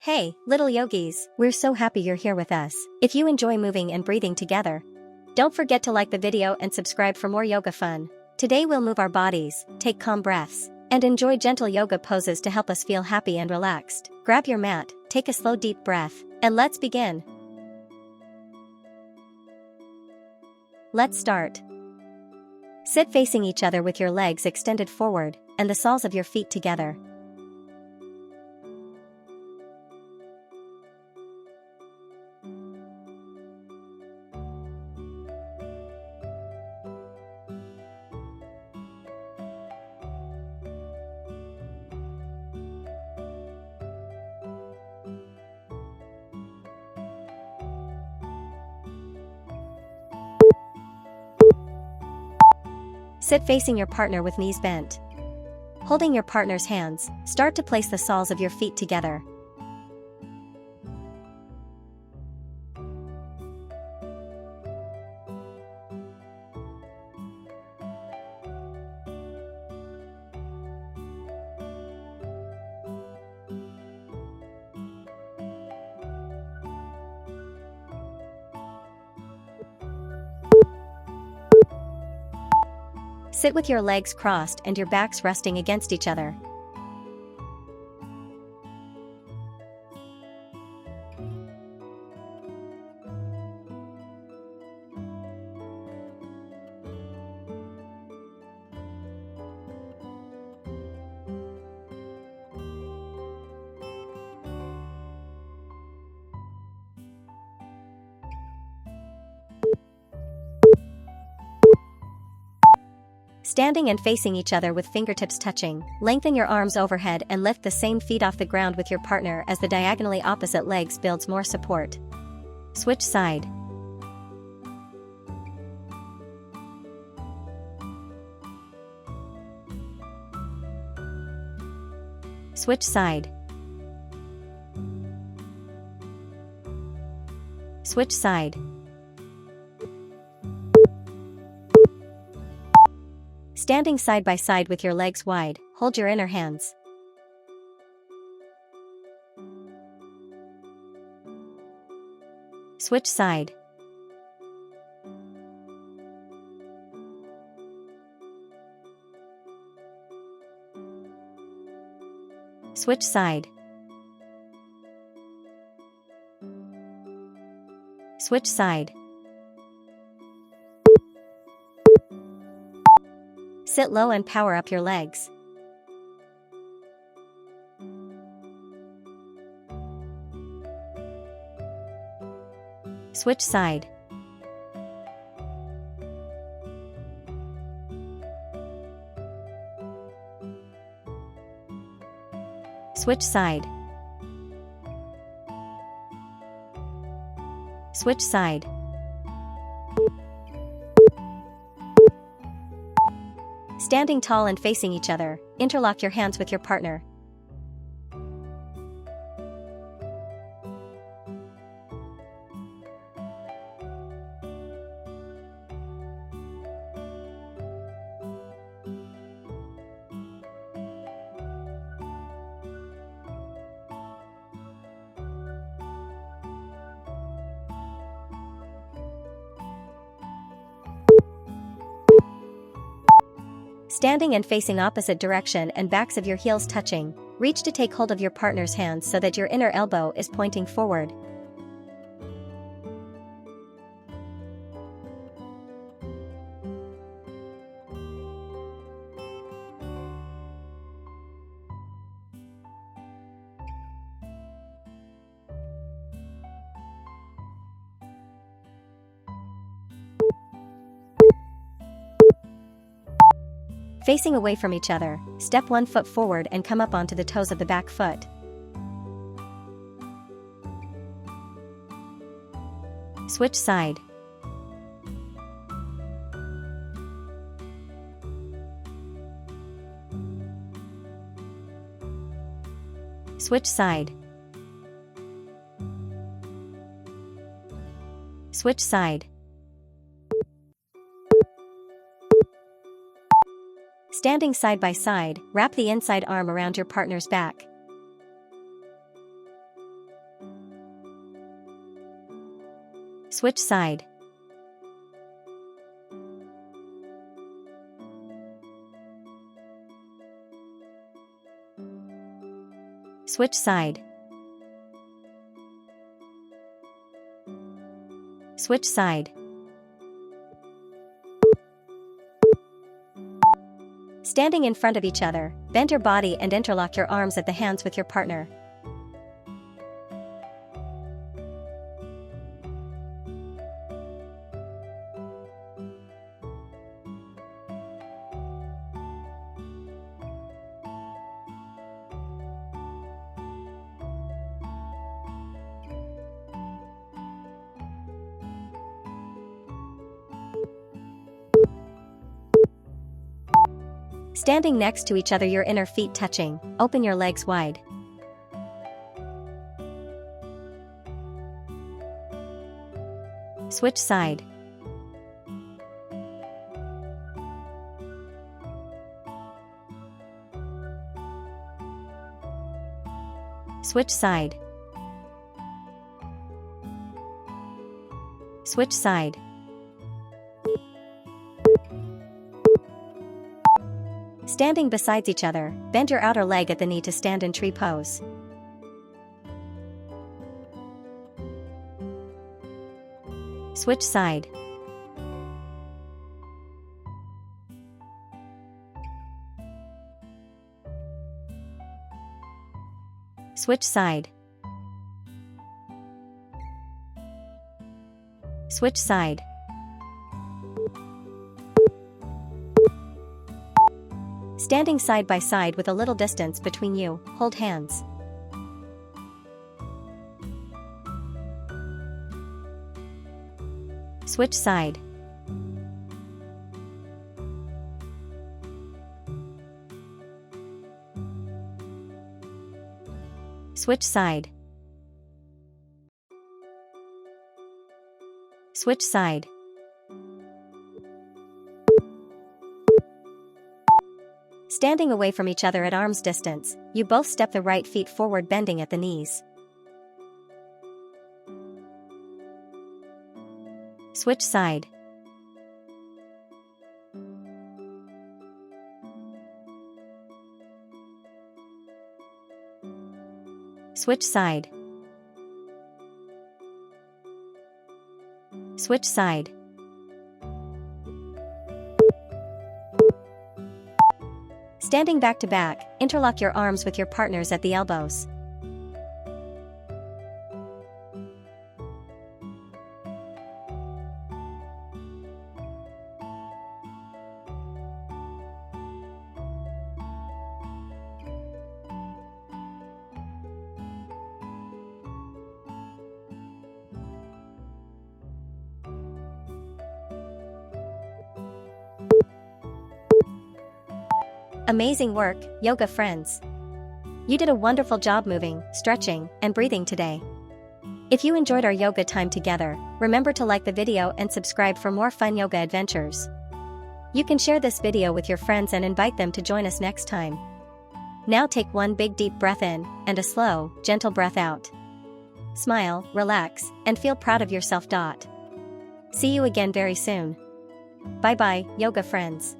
Hey, little yogis, we're so happy you're here with us. If you enjoy moving and breathing together, don't forget to like the video and subscribe for more yoga fun. Today we'll move our bodies, take calm breaths, and enjoy gentle yoga poses to help us feel happy and relaxed. Grab your mat, take a slow deep breath, and let's begin. Let's start. Sit facing each other with your legs extended forward and the soles of your feet together. Sit facing your partner with knees bent. Holding your partner's hands, start to place the soles of your feet together. Sit with your legs crossed and your backs resting against each other. Standing and facing each other with fingertips touching, lengthen your arms overhead and lift the same feet off the ground with your partner as the diagonally opposite legs builds more support. Switch side. Switch side. Switch side. Standing side by side with your legs wide, hold your inner hands. Switch side. Switch side. Switch side. Sit low and power up your legs. Switch side. Switch side. Switch side. Standing tall and facing each other, interlock your hands with your partner. Standing and facing opposite direction and backs of your heels touching, reach to take hold of your partner's hands so that your inner elbow is pointing forward. Facing away from each other, step one foot forward and come up onto the toes of the back foot. Switch side. Switch side. Switch side. Standing side by side, wrap the inside arm around your partner's back. Switch side. Switch side. Switch side. Standing in front of each other, bend your body and interlock your arms at the hands with your partner. Standing next to each other, your inner feet touching, open your legs wide. Switch side. Switch side. Switch side. Standing beside each other, bend your outer leg at the knee to stand in tree pose. Switch side. Switch side. Switch side. Standing side by side with a little distance between you, hold hands. Switch side. Switch side. Switch side. Standing away from each other at arm's distance, you both step the right feet forward, bending at the knees. Switch side. Switch side. Switch side. Standing back to back, interlock your arms with your partners at the elbows. Amazing work, yoga friends! You did a wonderful job moving, stretching, and breathing today. If you enjoyed our yoga time together, remember to like the video and subscribe for more fun yoga adventures. You can share this video with your friends and invite them to join us next time. Now take one big deep breath in, and a slow, gentle breath out. Smile, relax, and feel proud of yourself. See you again very soon. Bye bye, yoga friends.